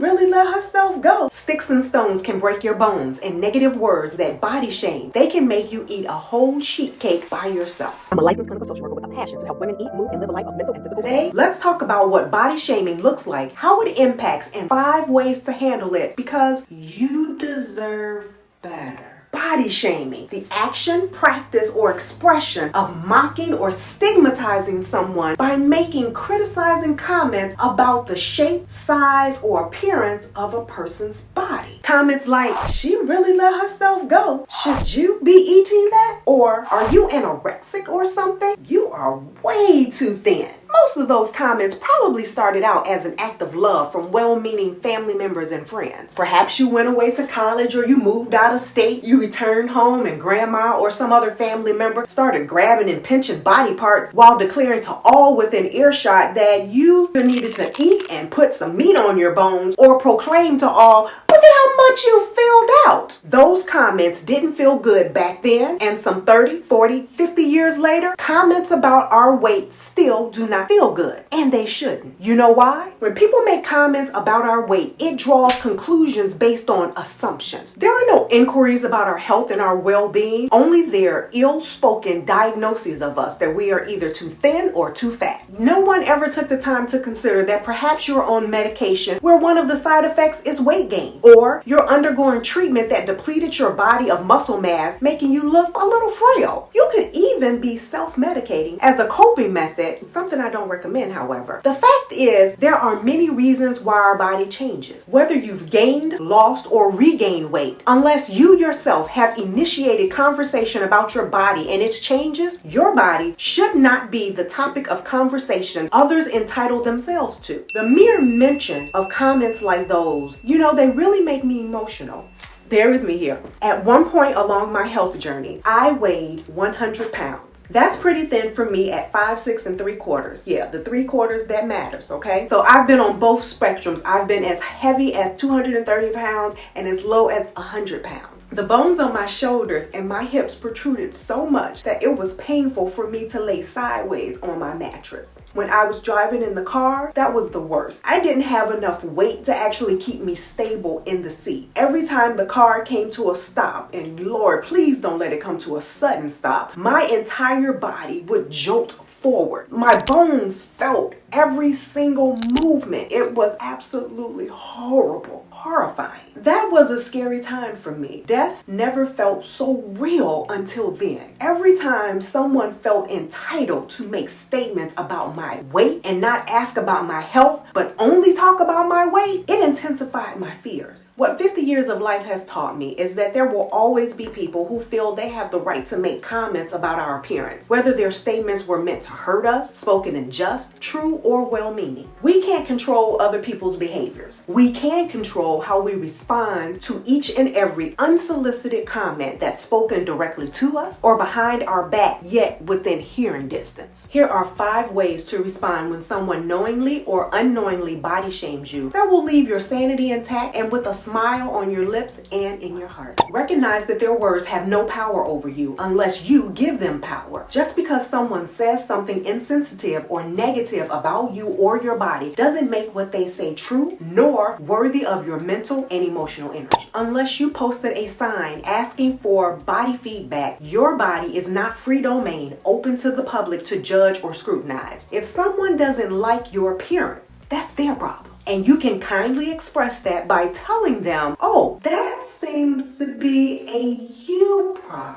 really let herself go. Sticks and stones can break your bones, and negative words that body shame, they can make you eat a whole sheet cake by yourself. I'm a licensed clinical social worker with a passion to help women eat, move, and live a life of mental and physical health. Today, let's talk about what body shaming looks like, how it impacts, and 5 ways to handle it, because you deserve better. Body shaming, the action, practice, or expression of mocking or stigmatizing someone by making criticizing comments about the shape, size, or appearance of a person's body. Comments like, she really let herself go. Should you be eating that? Or, are you anorexic or something? You are way too thin. Most of those comments probably started out as an act of love from well-meaning family members and friends. Perhaps you went away to college or you moved out of state, you returned home and grandma or some other family member started grabbing and pinching body parts while declaring to all within earshot that you needed to eat and put some meat on your bones, or proclaim to all, look at how much you filled out. Those comments didn't feel good back then, and some 30, 40, 50 years later, comments about our weight still do not feel good, and they shouldn't. You know why? When people make comments about our weight, it draws conclusions based on assumptions. There are no inquiries about our health and our well-being, only their ill-spoken diagnoses of us that we are either too thin or too fat. No one ever took the time to consider that perhaps you're on medication where one of the side effects is weight gain, or you're undergoing treatment that depleted your body of muscle mass, making you look a little frail. You could even be self-medicating as a coping method, something I don't recommend, however. The fact is, there are many reasons why our body changes. Whether you've gained, lost, or regained weight, unless you yourself have initiated conversation about your body and its changes, your body should not be the topic of conversation others entitle themselves to. The mere mention of comments like those, they really make me emotional. Bear with me here. At one point along my health journey, I weighed 100 pounds. That's pretty thin for me at 5'6" and 3/4. Yeah, the 3/4 that matters, okay? So I've been on both spectrums. I've been as heavy as 230 pounds and as low as 100 pounds. The bones on my shoulders and my hips protruded so much that it was painful for me to lay sideways on my mattress. When I was driving in the car, that was the worst. I didn't have enough weight to actually keep me stable in the seat. Every time the car came to a stop, and Lord, please don't let it come to a sudden stop, my entire body would jolt forward. My bones felt every single movement. It was absolutely horrible, horrifying. That was a scary time for me. Death never felt so real until then. Every time someone felt entitled to make statements about my weight and not ask about my health, but only talk about my weight, it intensified my fears. What 50 years of life has taught me is that there will always be people who feel they have the right to make comments about our appearance, whether their statements were meant to hurt us, spoken in just, true, or well-meaning. We can't control other people's behaviors. We can control how we respond to each and every unsolicited comment that's spoken directly to us or behind our back, yet within hearing distance. Here are 5 ways to respond when someone knowingly or unknowingly body shames you that will leave your sanity intact and with a smile on your lips and in your heart. Recognize that their words have no power over you unless you give them power. Just because someone says something insensitive or negative about you or your body doesn't make what they say true nor worthy of your mental and emotional energy. Unless you posted a sign asking for body feedback, your body is not free domain open to the public to judge or scrutinize. If someone doesn't like your appearance, that's their problem. And you can kindly express that by telling them, oh, that seems to be a you problem.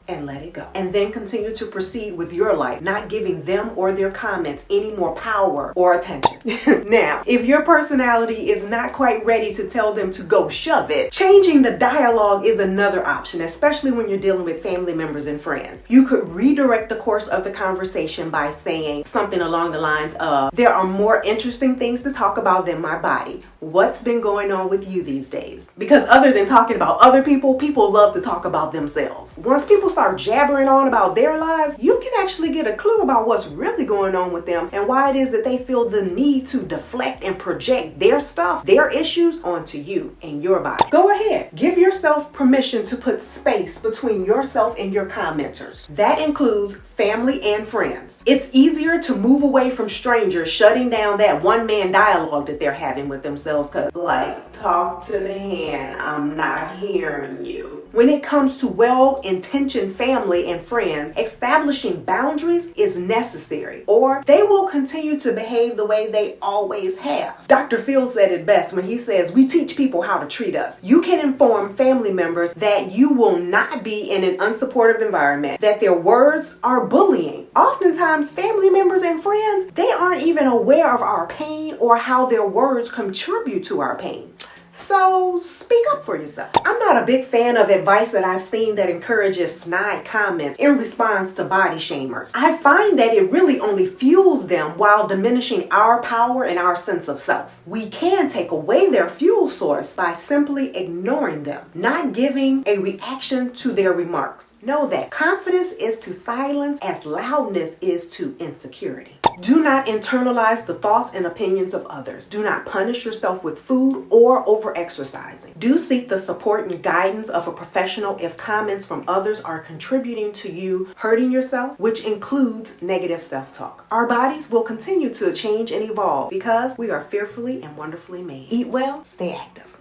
And let it go. And then continue to proceed with your life, not giving them or their comments any more power or attention. Now, if your personality is not quite ready to tell them to go shove it, changing the dialogue is another option, especially when you're dealing with family members and friends. You could redirect the course of the conversation by saying something along the lines of, there are more interesting things to talk about than my body. What's been going on with you these days? Because other than talking about other people, people love to talk about themselves. Once people start jabbering on about their lives, you can actually get a clue about what's really going on with them and why it is that they feel the need to deflect and project their stuff, their issues onto you and your body. Go ahead. Give yourself permission to put space between yourself and your commenters. That includes family and friends. It's easier to move away from strangers shutting down that one-man dialogue that they're having with themselves because, like, talk to the hand, I'm not hearing you. When it comes to well-intentioned family and friends, establishing boundaries is necessary, or they will continue to behave the way they always have. Dr. Phil said it best when he says, we teach people how to treat us. You can inform family members that you will not be in an unsupportive environment, that their words are bullying. Oftentimes, family members and friends, they aren't even aware of our pain or how their words contribute to our pain. So speak up for yourself. I'm not a big fan of advice that I've seen that encourages snide comments in response to body shamers. I find that it really only fuels them while diminishing our power and our sense of self. We can take away their fuel source by simply ignoring them, not giving a reaction to their remarks. Know that confidence is to silence as loudness is to insecurity. Do not internalize the thoughts and opinions of others. Do not punish yourself with food or over-exercising. Do seek the support and guidance of a professional if comments from others are contributing to you hurting yourself, which includes negative self-talk. Our bodies will continue to change and evolve because we are fearfully and wonderfully made. Eat well, stay active.